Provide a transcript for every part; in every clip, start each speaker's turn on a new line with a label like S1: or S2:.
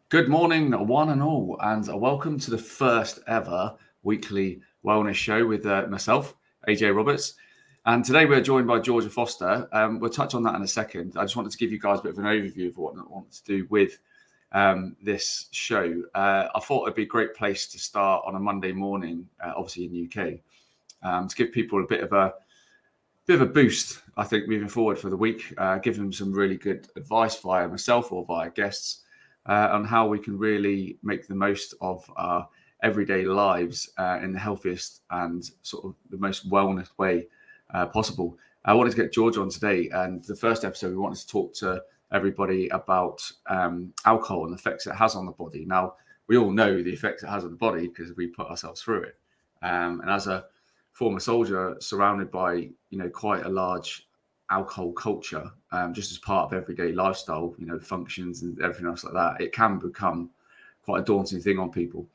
S1: Good morning, one and all, and welcome to the first ever weekly wellness show with myself, AJ Roberts. And today we're joined by Georgia Foster. We'll touch on that in a second. I just wanted to give you guys a bit of an overview of what I want to do with this show. I thought it'd be a great place to start on a Monday morning, obviously in the UK, to give people a bit of a boost, I think, moving forward for the week, give them some really good advice via myself or via guests. On how we can really make the most of our everyday lives in the healthiest and sort of the most wellness way possible. I wanted to get George on today, and the first episode we wanted to talk to everybody about alcohol and the effects it has on the body. Now, we all know the effects it has on the body because we put ourselves through it. And as a former soldier surrounded by, quite a large alcohol culture, just as part of everyday lifestyle, functions and everything else like that, it can become quite a daunting thing on people.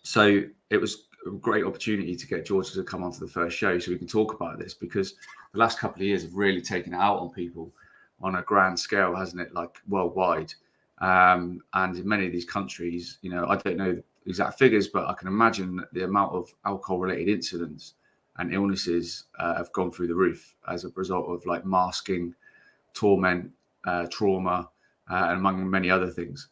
S1: So it was a great opportunity to get George to come onto the first show so we can talk about this, because the last couple of years have really taken it out on people on a grand scale, hasn't it? Like worldwide. And in many of these countries, I don't know the exact figures, but I can imagine that the amount of alcohol related incidents and illnesses have gone through the roof as a result of like masking, torment, trauma, and among many other things.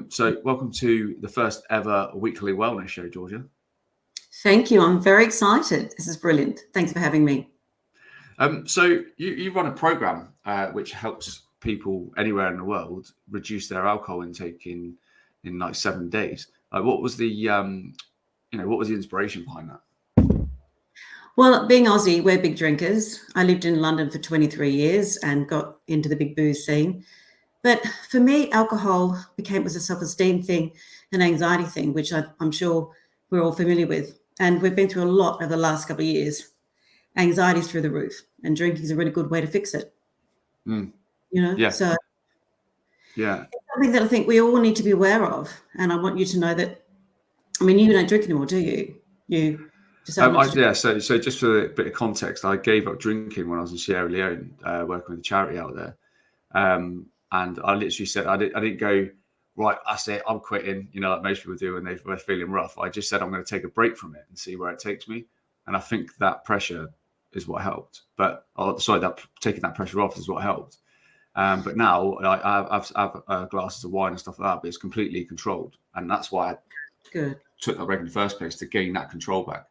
S1: So welcome to the first ever weekly wellness show, Georgia.
S2: Thank you. I'm very excited. This is brilliant. Thanks for having me.
S1: So you run a program which helps people anywhere in the world reduce their alcohol intake in like 7 days. What was the what was the inspiration behind that?
S2: Well, being Aussie, we're big drinkers. I lived in London for 23 years and got into the big booze scene. But for me, alcohol was a self-esteem thing, an anxiety thing, which I'm sure we're all familiar with. And we've been through a lot over the last couple of years. Anxiety's through the roof, and drinking is a really good way to fix it.
S1: Yeah.
S2: So
S1: yeah,
S2: it's something that I think we all need to be aware of. And I want you to know that, you don't drink anymore, do you? You
S1: So just for a bit of context, I gave up drinking when I was in Sierra Leone, working with a charity out there. And I literally said, I didn't go, right, that's it, I'm quitting, like most people do when they're feeling rough. I just said, I'm going to take a break from it and see where it takes me. And I think that pressure is what helped. Taking that pressure off is what helped. But now I have glasses of wine and stuff like that, but it's completely controlled. And that's why I took that break in the first place, to gain that control back.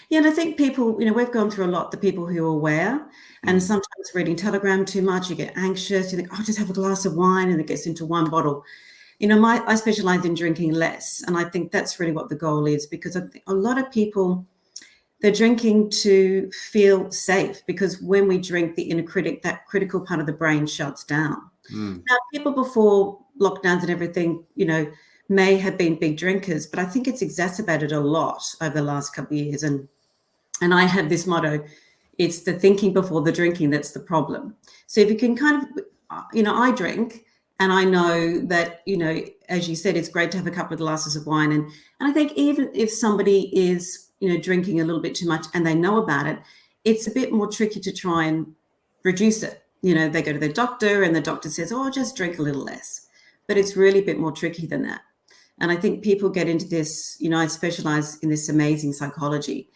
S2: Yeah, and I think people, we've gone through a lot, the people who are aware, and sometimes reading Telegram too much, you get anxious, you think, just have a glass of wine, and it gets into one bottle. I specialize in drinking less, and I think that's really what the goal is, because I think a lot of people, they're drinking to feel safe, because when we drink, the inner critic, that critical part of the brain shuts down. Now, people before lockdowns and everything, may have been big drinkers, but I think it's exacerbated a lot over the last couple of years. And I have this motto, it's the thinking before the drinking that's the problem. So if you can kind of, I drink, and I know that, as you said, it's great to have a couple of glasses of wine. And I think even if somebody is, drinking a little bit too much and they know about it, it's a bit more tricky to try and reduce it. They go to their doctor and the doctor says, just drink a little less. But it's really a bit more tricky than that. And I think people get into this, I specialize in this amazing psychology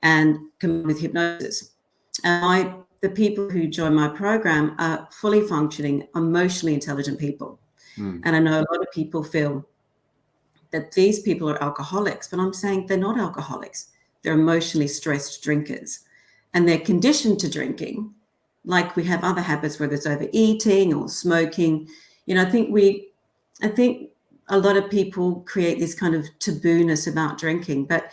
S2: and combined with hypnosis. And the people who join my program are fully functioning, emotionally intelligent people. And I know a lot of people feel that these people are alcoholics, but I'm saying they're not alcoholics. They're emotionally stressed drinkers. And they're conditioned to drinking, like we have other habits, whether it's overeating or smoking. I think a lot of people create this kind of taboo-ness about drinking. But,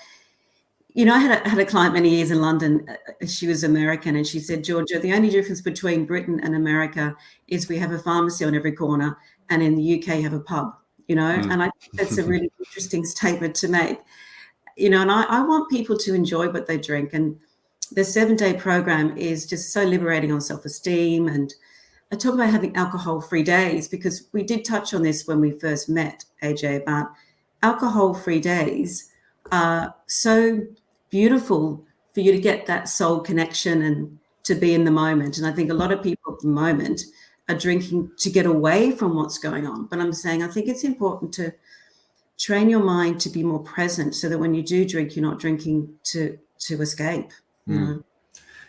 S2: I had a client many years in London. She was American, and she said, Georgia, the only difference between Britain and America is we have a pharmacy on every corner, and in the UK you have a pub, And I think that's a really interesting statement to make. And I want people to enjoy what they drink. And the 7-day program is just so liberating on self-esteem. And I talk about having alcohol-free days, because we did touch on this when we first met, AJ, about alcohol-free days are so beautiful for you to get that soul connection and to be in the moment. And I think a lot of people at the moment are drinking to get away from what's going on. But I'm saying I think it's important to train your mind to be more present, so that when you do drink, you're not drinking to escape. You know?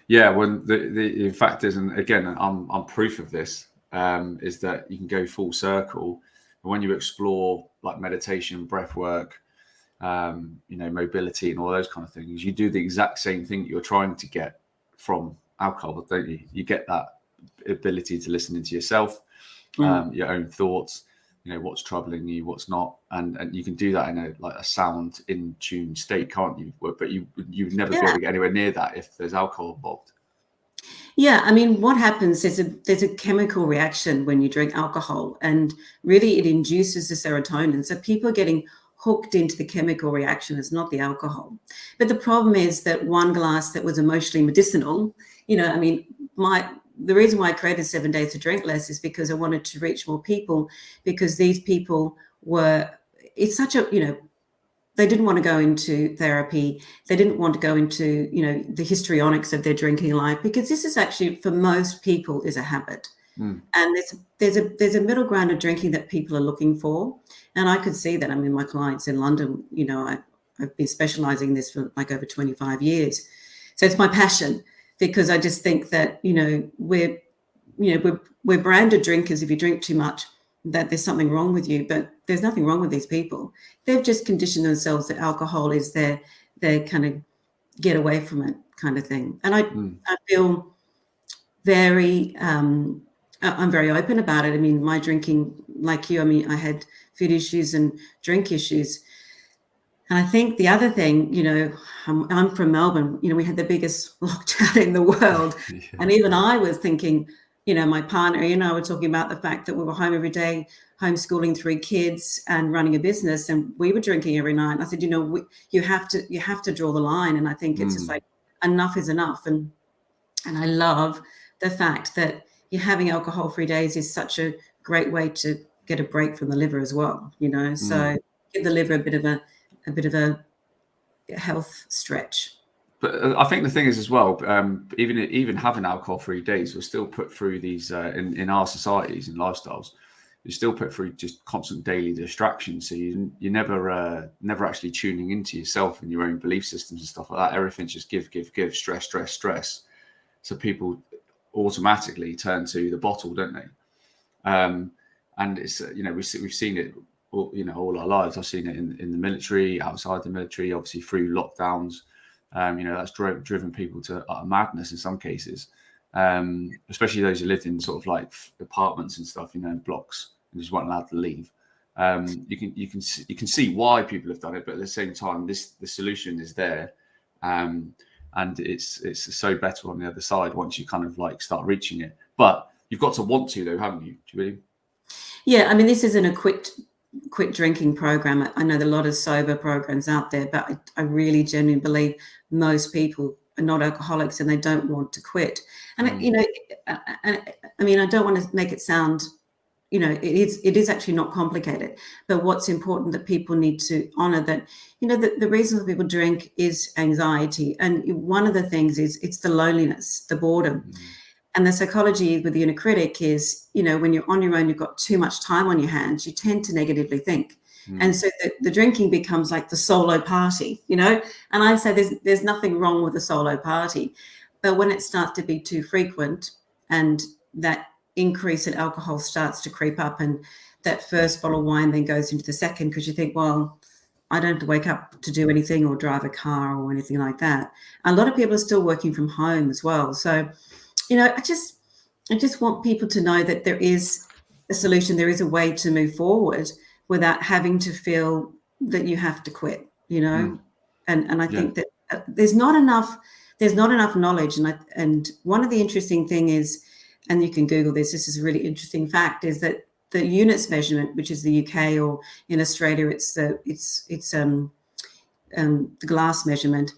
S1: Yeah, well, the fact is, and again, I'm proof of this, is that you can go full circle. And when you explore like meditation, breath work, mobility and all those kind of things, you do the exact same thing that you're trying to get from alcohol, don't you? You get that ability to listen into yourself, your own thoughts, what's troubling you, what's not, and you can do that in a sound, in tune state, can't you? But you'd never be able to get anywhere near that if there's alcohol involved.
S2: Yeah, I mean, what happens is there's a chemical reaction when you drink alcohol, and really it induces the serotonin. So people are getting hooked into the chemical reaction. It's not the alcohol. But the problem is that one glass that was emotionally medicinal, the reason why I created 7 Days to Drink Less is because I wanted to reach more people, because these people they didn't want to go into therapy. They didn't want to go into, the histrionics of their drinking life, because this is actually, for most people, is a habit. And there's a middle ground of drinking that people are looking for. And I could see that. I mean, my clients in London, I've been specializing in this for like over 25 years. So it's my passion, because I just think that, we're branded drinkers. If you drink too much, that there's something wrong with you, but there's nothing wrong with these people. They've just conditioned themselves that alcohol is their kind of get away from it kind of thing. And I feel very, I'm very open about it. I mean, my drinking, like you, I had food issues and drink issues. And I think the other thing, I'm from Melbourne, we had the biggest lockdown in the world. Yeah. And even I was thinking, my partner, were talking about the fact that we were home every day, homeschooling 3 kids and running a business, and we were drinking every night. And I said, you have to draw the line. And I think it's just like, enough is enough. And I love the fact that you're having alcohol-free days is such a great way to get a break from the liver as well, So give the liver a bit of a health stretch.
S1: But I think the thing is as well, even having alcohol-free days, we're still put through these in our societies and lifestyles. You're still put through just constant daily distractions. So you're never actually tuning into yourself and your own belief systems and stuff like that. Everything's just give, stress. So people automatically turn to the bottle, don't they? And it's we've seen it all our lives. I've seen it in the military, outside the military, obviously through lockdowns. That's driven people to madness in some cases, especially those who lived in sort of like apartments and stuff, blocks, and just weren't allowed to leave. You can see why people have done it, but at the same time, the solution is there, and it's so better on the other side once you kind of like start reaching it. But you've got to want to, though, haven't you? Do you really?
S2: Yeah, I mean, this isn't a quit drinking program. I know there are a lot of sober programs out there, but I really genuinely believe most people are not alcoholics and they don't want to quit. And I don't want to make it sound, it is actually not complicated. But what's important that people need to honor that, the reason that people drink is anxiety, and one of the things is it's the loneliness, the boredom. And the psychology with the inner critic is, when you're on your own, you've got too much time on your hands, you tend to negatively think. And so the drinking becomes like the solo party, and I say there's nothing wrong with a solo party. But when it starts to be too frequent and that increase in alcohol starts to creep up, and that first bottle of wine then goes into the second, because you think, well, I don't have to wake up to do anything or drive a car or anything like that. A lot of people are still working from home as well. So I just want people to know that there is a solution. There is a way to move forward without having to feel that you have to quit, And I think that there's not enough knowledge. And one of the interesting thing is, and you can Google this is a really interesting fact, is that the units measurement, which is the UK, or in Australia, it's the glass measurement,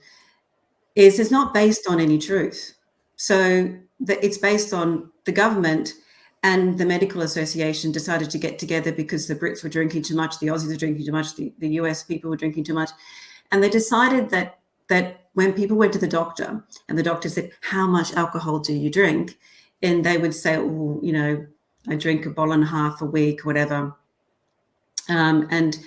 S2: is not based on any truth. So it's based on the government and the medical association decided to get together because the Brits were drinking too much, the Aussies were drinking too much, the US people were drinking too much. And they decided that when people went to the doctor and the doctor said, how much alcohol do you drink? And they would say, I drink a bottle and a half a week, whatever. And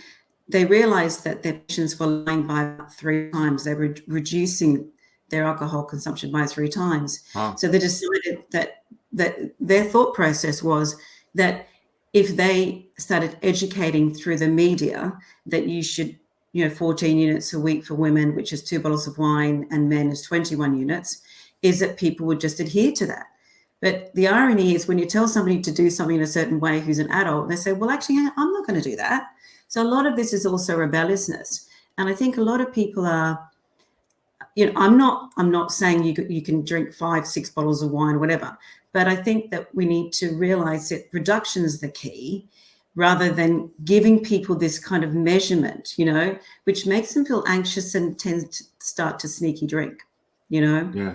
S2: they realized that their patients were lying by about 3 times. They were reducing their alcohol consumption by 3 times.
S1: Wow.
S2: So they decided that their thought process was that if they started educating through the media that you should, 14 units a week for women, which is 2 bottles of wine, and men is 21 units, is that people would just adhere to that. But the irony is when you tell somebody to do something in a certain way who's an adult, they say, well, actually, I'm not going to do that. So a lot of this is also rebelliousness. And I think a lot of people are, I'm not saying you can drink 5, 6 bottles of wine or whatever, but I think that we need to realize that reduction is the key rather than giving people this kind of measurement, which makes them feel anxious and tend to start to sneaky drink,
S1: Yeah.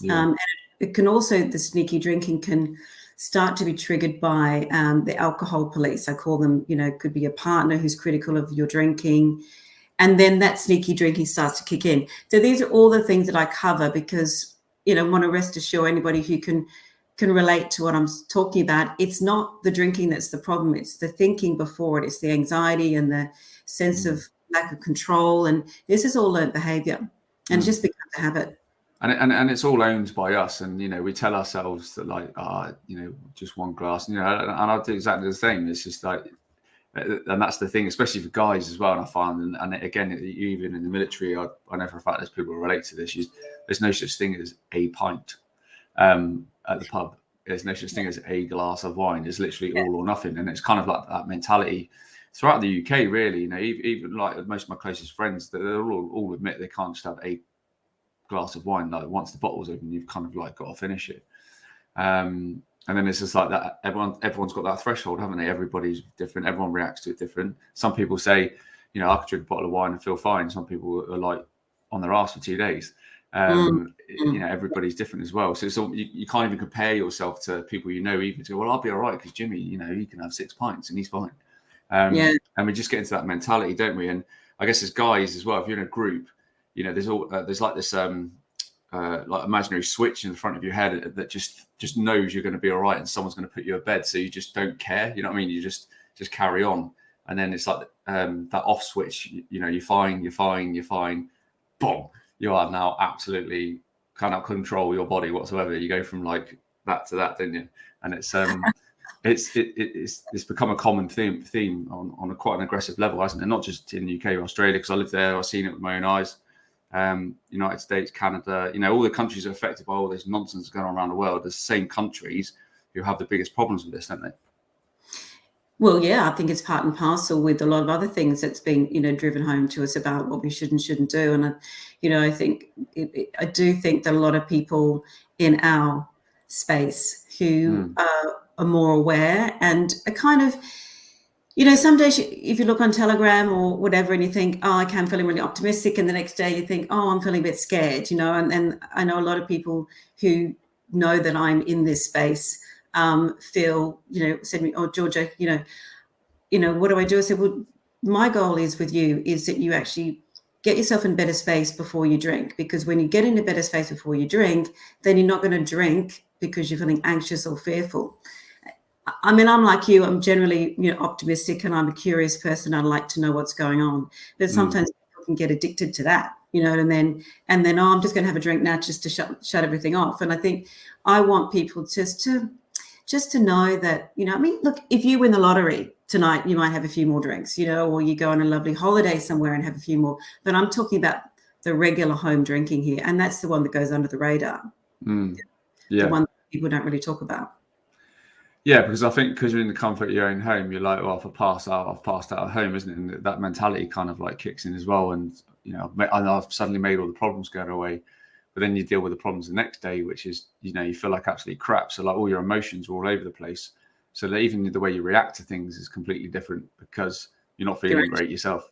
S2: And it can also, the sneaky drinking can start to be triggered by the alcohol police. I call them, could be a partner who's critical of your drinking. And then that sneaky drinking starts to kick in. So these are all the things that I cover because, I want to rest assured anybody who can relate to what I'm talking about. It's not the drinking that's the problem. It's the thinking before it. It's the anxiety and the sense of lack of control. And this is all learned behavior and it just becomes a habit.
S1: And it's all owned by us. And, we tell ourselves that like, just one glass, and I'll do exactly the same. It's just like, and that's the thing, especially for guys as well. And I find, and again, even in the military, I know for a fact there's people who relate to this. There's no such thing as a pint at the pub. There's no such thing as a glass of wine. It's literally all or nothing. And it's kind of like that mentality throughout the UK, really. Even like most of my closest friends, they'll all admit they can't just have a glass of wine. Like once the bottle's open, you've kind of like got to finish it. And then it's just like that. Everyone's got that threshold, haven't they? Everybody's different. Everyone reacts to it different. Some people say, I could drink a bottle of wine and feel fine. Some people are like on their ass for 2 days. Everybody's different as well. So it's all, you can't even compare yourself to people even to, well, I'll be all right because Jimmy, he can have 6 pints and he's fine. And we just get into that mentality, don't we? And I guess as guys as well, if you're in a group, there's like this like imaginary switch in the front of your head that just knows you're going to be all right and someone's going to put you to bed, so you just don't care. You know what I mean? You just carry on, and then it's like that off switch. You're fine. Boom! You are now absolutely cannot control your body whatsoever. You go from like that to that, don't you? And it's it's become a common theme on a quite an aggressive level, hasn't it? Not just in the UK or Australia, because I lived there, I've seen it with my own eyes. United States, Canada, all the countries are affected by all this nonsense going on around the world. There's the same countries who have the biggest problems with this, don't they?
S2: Well, yeah, I think it's part and parcel with a lot of other things that's being, driven home to us about what we should and shouldn't do. And, I think I do think that a lot of people in our space who are more aware and are kind of, some days if you look on Telegram or whatever and you think, oh, I'm feeling really optimistic. And the next day you think, oh, I'm feeling a bit scared, and I know a lot of people who know that I'm in this space feel, said to me, oh, Georgia, what do I do? I said, well, my goal is with you is that you actually get yourself in better space before you drink, because when you get into better space before you drink, then you're not going to drink because you're feeling anxious or fearful. I mean, I'm like you. I'm generally, optimistic, and I'm a curious person. I like to know what's going on. But sometimes people can get addicted to that, and then oh, I'm just going to have a drink now just to shut everything off. And I think I want people just to know that, look, if you win the lottery tonight, you might have a few more drinks, or you go on a lovely holiday somewhere and have a few more. But I'm talking about the regular home drinking here, and that's the one that goes under the radar.
S1: Yeah,
S2: the one that people don't really talk about.
S1: Yeah, because I think because you're in the comfort of your own home, you're like, well, if I pass out, I've passed out at home, isn't it? And that mentality kind of like kicks in as well. And, I've suddenly made all the problems go away. But then you deal with the problems the next day, which is, you feel like absolutely crap. So like all your emotions are all over the place. So that even the way you react to things is completely different because you're not feeling great yourself.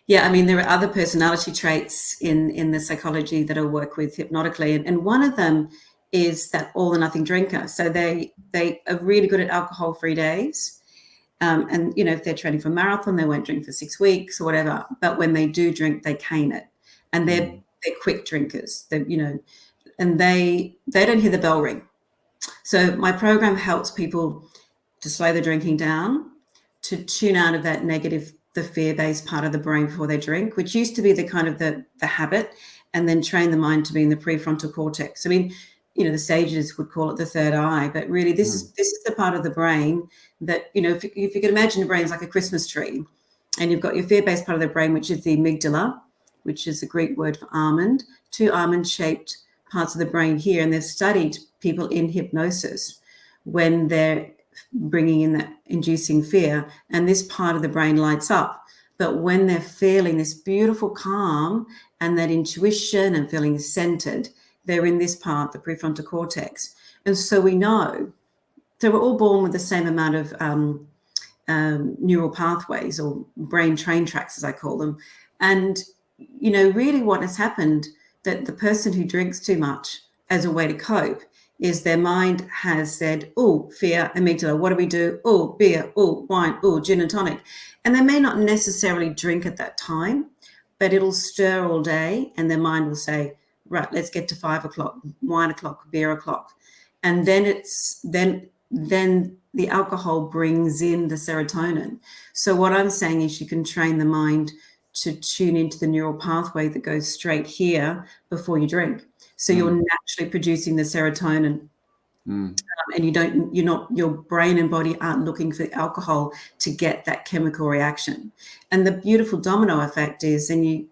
S2: Yeah, I mean, there are other personality traits in the psychology that I work with hypnotically. And one of them is that all or nothing drinker. So they are really good at alcohol-free days. And, if they're training for a marathon, they won't drink for 6 weeks or whatever. But when they do drink, they cane it. And they're quick drinkers. And they don't hear the bell ring. So my program helps people to slow the drinking down, to tune out of that negative, the fear-based part of the brain before they drink, which used to be the kind of the habit, and then train the mind to be in the prefrontal cortex. I mean, the sages would call it the third eye, but really this is the part of the brain that, if you can imagine the brain is like a Christmas tree, and you've got your fear-based part of the brain, which is the amygdala, which is the Greek word for almond, two almond-shaped parts of the brain here. And they've studied people in hypnosis when they're bringing in that inducing fear, and this part of the brain lights up. But when they're feeling this beautiful calm and that intuition and feeling centered, they're in this part, the prefrontal cortex. And so we know, so we're all born with the same amount of neural pathways, or brain train tracks, as I call them. And, really what has happened, that the person who drinks too much as a way to cope is their mind has said, oh, fear, amygdala, what do we do? Oh, beer, oh, wine, oh, gin and tonic. And they may not necessarily drink at that time, but it'll stir all day, and their mind will say, right, let's get to 5 o'clock, wine o'clock, beer o'clock. And then then the alcohol brings in the serotonin. So what I'm saying is you can train the mind to tune into the neural pathway that goes straight here before you drink. So you're naturally producing the serotonin, and your brain and body aren't looking for alcohol to get that chemical reaction. And the beautiful domino effect is, then you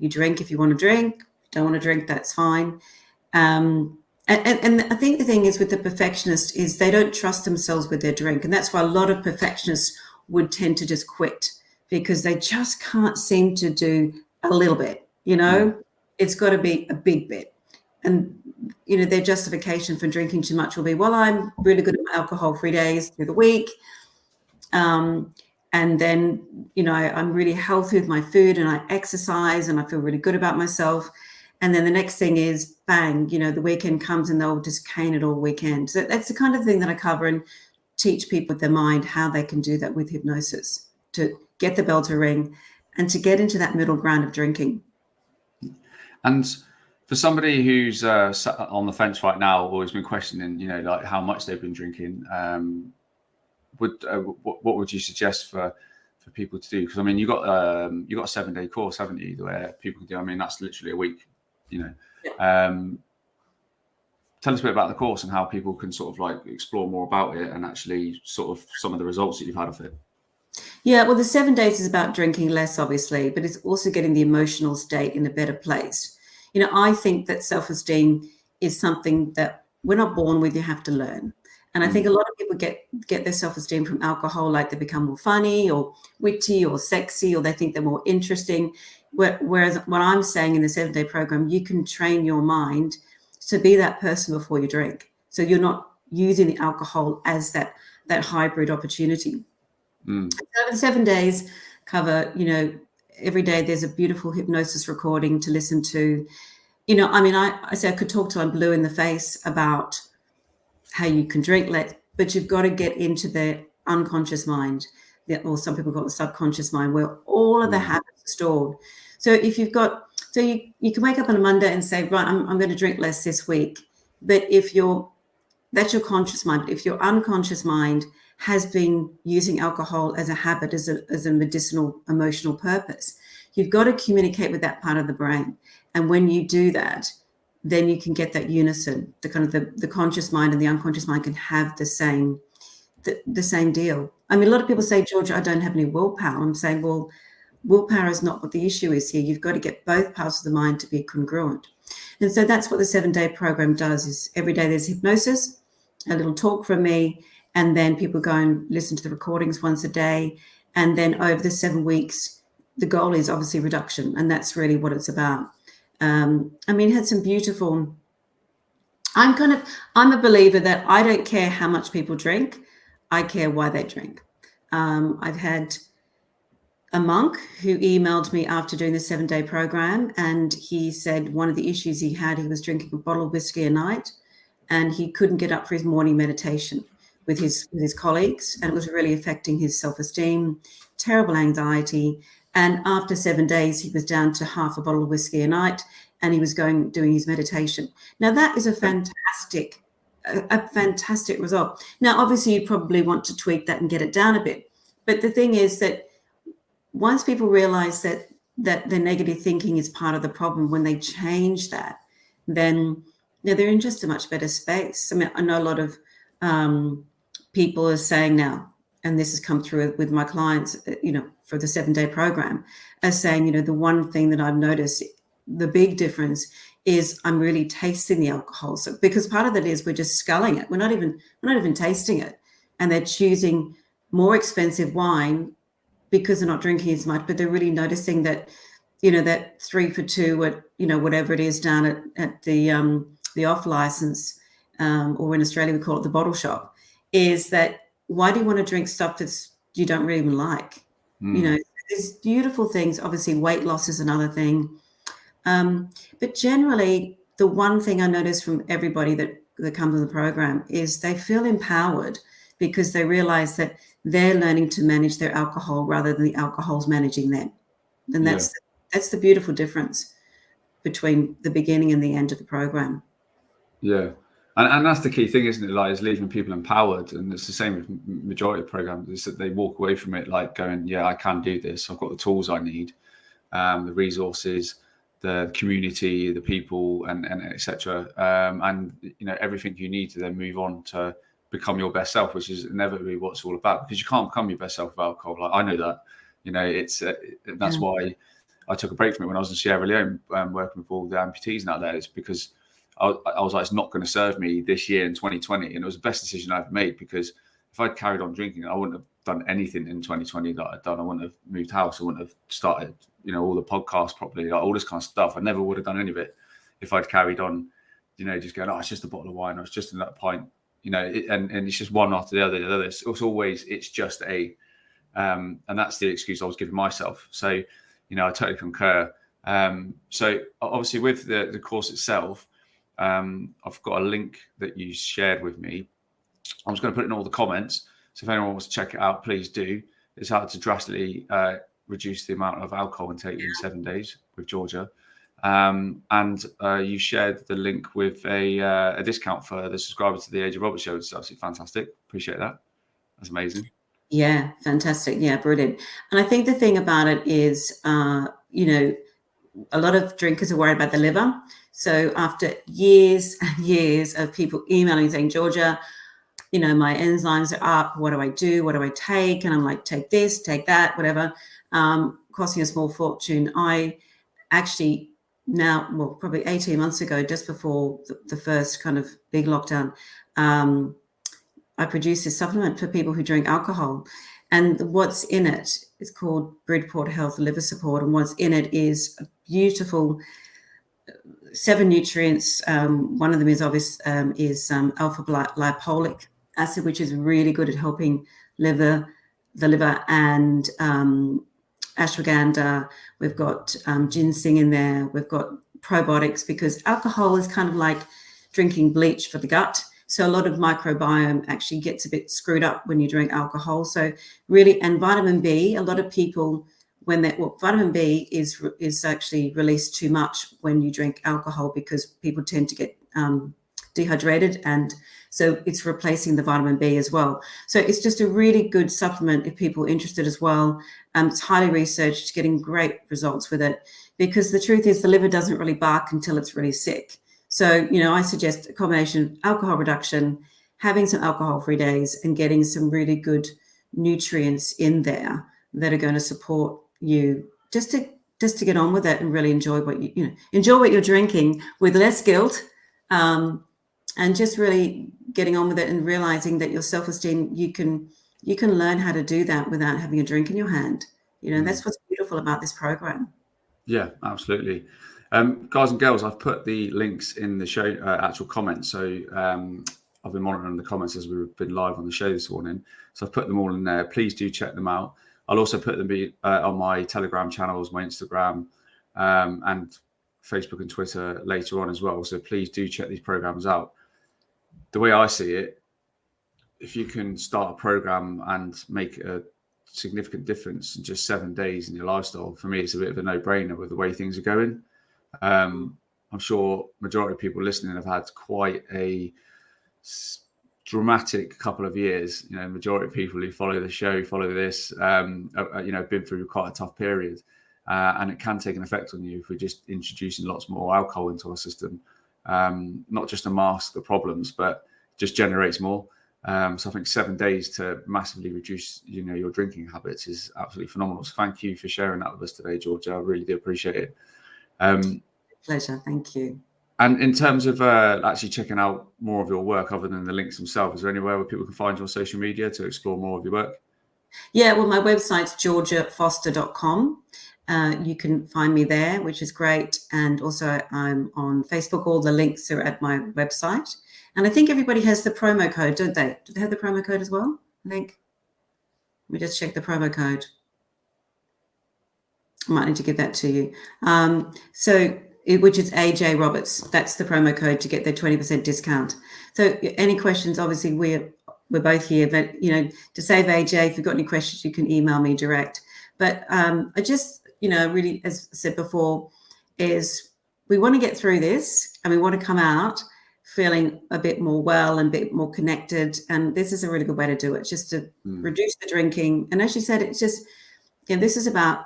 S2: drink if you want to drink, don't want to drink, that's fine. And I think the thing is with the perfectionist is they don't trust themselves with their drink. And that's why a lot of perfectionists would tend to just quit, because they just can't seem to do a little bit, It's got to be a big bit. And, their justification for drinking too much will be, well, I'm really good at my alcohol-free days through the week. And then, I'm really healthy with my food, and I exercise, and I feel really good about myself. And then the next thing is, bang, the weekend comes and they'll just cane it all weekend. So that's the kind of thing that I cover and teach people with their mind, how they can do that with hypnosis, to get the bell to ring and to get into that middle ground of drinking.
S1: And for somebody who's sat on the fence right now, or has been questioning, like how much they've been drinking, what would you suggest for people to do? Because I mean, you got a 7-day course, haven't you, where people can do? I mean, that's literally a week. Tell us a bit about the course and how people can sort of like explore more about it, and actually sort of some of the results that you've had of it.
S2: Yeah, well, the 7 days is about drinking less, obviously, but it's also getting the emotional state in a better place. I think that self-esteem is something that we're not born with, you have to learn. And I think a lot of people get their self-esteem from alcohol, like they become more funny or witty or sexy, or they think they're more interesting. Whereas what I'm saying in the 7-day program, you can train your mind to be that person before you drink. So you're not using the alcohol as that hybrid opportunity. So the 7 days cover, every day there's a beautiful hypnosis recording to listen to. I say I could talk till I'm blue in the face about how you can drink less, but you've got to get into the unconscious mind, or some people call it the subconscious mind, where all of the habits are stored. So if you've got, so you can wake up on a Monday and say, right, I'm going to drink less this week. But that's your conscious mind. But if your unconscious mind has been using alcohol as a habit, as a medicinal emotional purpose, you've got to communicate with that part of the brain. And when you do that, then you can get that unison, the kind of the conscious mind and the unconscious mind can have the same deal. I mean, a lot of people say, Georgia, I don't have any willpower. I'm saying, well, willpower is not what the issue is here. You've got to get both parts of the mind to be congruent. And so that's what the 7-day program does, is every day there's hypnosis, a little talk from me, and then people go and listen to the recordings once a day. And then over the 7 weeks, the goal is obviously reduction. And that's really what it's about. It had some beautiful, I'm a believer that I don't care how much people drink. I care why they drink. I've had a monk who emailed me after doing the 7-day program, and he said one of the issues he was drinking a bottle of whiskey a night, and he couldn't get up for his morning meditation with his colleagues, and it was really affecting his self-esteem, terrible anxiety. And after 7 days, he was down to half a bottle of whiskey a night, and he was doing his meditation. Now, that is a fantastic a fantastic result. Now, obviously, you probably want to tweak that and get it down a bit. But the thing is that once people realize that their negative thinking is part of the problem, when they change that, then they're in just a much better space. I mean, I know a lot of people are saying now, and this has come through with my clients, for the 7-day program, are saying, the one thing that I've noticed, the big difference is I'm really tasting the alcohol. So because part of that is we're just sculling it. We're not even tasting it. And they're choosing more expensive wine because they're not drinking as much, but they're really noticing that, that 3 for 2 at, whatever it is down at the off license, or in Australia, we call it the bottle shop, is that why do you want to drink stuff that you don't really even like? There's beautiful things. Obviously, weight loss is another thing. But generally, the one thing I notice from everybody that comes to the program is they feel empowered because they realize that they're learning to manage their alcohol rather than the alcohol's managing them. And that's the beautiful difference between the beginning and the end of the program.
S1: Yeah. And that's the key thing, isn't it? Like, is leaving people empowered. And it's the same with majority of programs, is that they walk away from it like going, yeah, I can do this. I've got the tools I need, the resources, the community, the people, and etc. And everything you need to then move on to become your best self, which is inevitably what it's all about. Because you can't become your best self with alcohol. Like, I know that. It's that's why I took a break from it when I was in Sierra Leone, working with all the amputees out there. It's because I was like, it's not going to serve me this year in 2020. And it was the best decision I've made, because if I'd carried on drinking, I wouldn't have done anything in 2020 that I'd done. I wouldn't have moved house. I wouldn't have started, all the podcasts properly, like all this kind of stuff. I never would have done any of it if I'd carried on, just going, it's just a bottle of wine, or it's just in that pint, and it's just one after the other. It's just a, and that's the excuse I was giving myself. So, I totally concur. So obviously with the course itself, I've got a link that you shared with me. I'm just going to put it in all the comments. So if anyone wants to check it out, please do. It's how to drastically reduce the amount of alcohol intake in 7 days with Georgia. And you shared the link with a discount for the subscribers to the AJ Roberts Show. It's absolutely fantastic. Appreciate that. That's amazing.
S2: Yeah, fantastic. Yeah, brilliant. And I think the thing about it is, a lot of drinkers are worried about the liver. So after years and years of people emailing saying, Georgia, my enzymes are up. What do I do? What do I take? And I'm like, take this, take that, whatever, costing a small fortune. I actually now, probably 18 months ago, just before the first kind of big lockdown, I produced this supplement for people who drink alcohol. And what's in it is called Bridport Health Liver Support. And what's in it is a beautiful 7 nutrients. One of them is obvious, alpha lipolic acid, which is really good at helping the liver, and ashwagandha. We've got ginseng in there. We've got probiotics, because alcohol is kind of like drinking bleach for the gut. So a lot of microbiome actually gets a bit screwed up when you drink alcohol. So really, and vitamin B, a lot of people, vitamin B is actually released too much when you drink alcohol, because people tend to get dehydrated, and so it's replacing the vitamin B as well. So it's just a really good supplement if people are interested as well. It's highly researched, getting great results with it, because the truth is the liver doesn't really bark until it's really sick. So, I suggest a combination of alcohol reduction, having some alcohol-free days, and getting some really good nutrients in there that are going to support you just to get on with it and really enjoy what enjoy what you're drinking with less guilt, and just really getting on with it and realizing that your self-esteem, you can learn how to do that without having a drink in your hand. That's what's beautiful about this program.
S1: Yeah, absolutely. Guys and girls, I've put the links in the show actual comments. So I've been monitoring the comments as we've been live on the show this morning. So I've put them all in there. Please do check them out. I'll also put them on my Telegram channels, my Instagram, and Facebook and Twitter later on as well. So please do check these programs out. The way I see it, if you can start a program and make a significant difference in just 7 days in your lifestyle, for me, it's a bit of a no-brainer with the way things are going. I'm sure majority of people listening have had quite a dramatic couple of years. You know, majority of people who follow the show, follow this, you know, been through quite a tough period. And it can take an effect on you if we're just introducing lots more alcohol into our system, not just to mask the problems, but just generates more. So I think 7 days to massively reduce, you know, your drinking habits is absolutely phenomenal. So thank you for sharing that with us today, Georgia. I really do appreciate it.
S2: Pleasure. Thank you.
S1: And in terms of actually checking out more of your work other than the links themselves, is there anywhere where people can find you on social media to explore more of your work?
S2: Yeah, well, my website's georgiafoster.com. You can find me there, which is great. And also I'm on Facebook. All the links are at my website. And I think everybody has the promo code, don't they? Do they have the promo code as well? I think. Let me just check the promo code. I might need to give that to you. Which is AJ Roberts. That's the promo code to get their 20% discount. So any questions, obviously we're both here, but, you know, to save AJ, if you've got any questions, you can email me direct. But I just, you know, really, as I said before, is we want to get through this and we want to come out feeling a bit more well and a bit more connected. And this is a really good way to do it, just to reduce the drinking. And as you said, it's just, you know, this is about,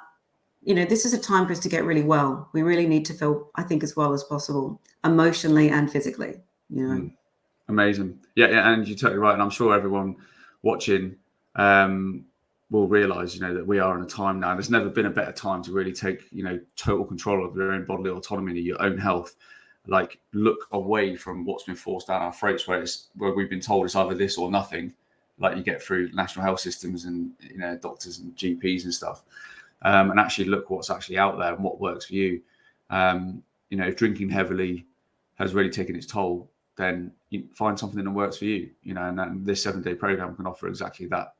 S2: you know, this is a time for us to get really well. We really need to feel, I think, as well as possible, emotionally and physically, you know.
S1: Amazing. Yeah, and you're totally right. And I'm sure everyone watching will realise, you know, that we are in a time now. There's never been a better time to really take, you know, total control of your own bodily autonomy, your own health. Like, look away from what's been forced down our throats, where we've been told it's either this or nothing, like you get through national health systems and, you know, doctors and GPs and stuff. And actually look what's actually out there and what works for you. You know, if drinking heavily has really taken its toll, then you find something that works for you, you know, and this 7-day program can offer exactly that.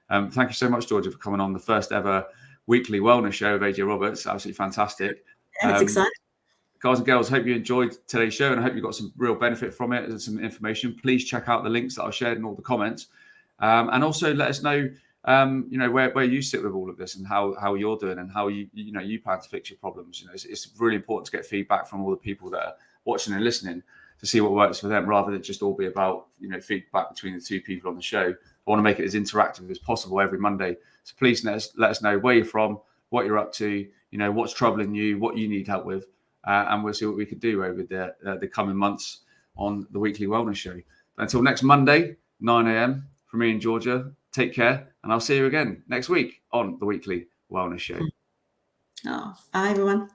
S1: Thank you so much, Georgia, for coming on the first ever weekly wellness show of AJ Roberts. Absolutely fantastic.
S2: Yeah, it's exciting.
S1: Guys and girls, hope you enjoyed today's show and I hope you got some real benefit from it and some information. Please check out the links that I've shared in all the comments. And also let us know, you know, where you sit with all of this and how you're doing and how you plan to fix your problems. You know, it's really important to get feedback from all the people that are watching and listening to see what works for them, rather than just all be about, you know, feedback between the two people on the show. I want to make it as interactive as possible every Monday. So please let us know where you're from, what you're up to, you know, what's troubling you, what you need help with, and we'll see what we can do over the coming months on the weekly wellness show. But until next Monday, 9 a.m. from me and Georgia, take care, and I'll see you again next week on the weekly wellness show.
S2: Oh, bye everyone.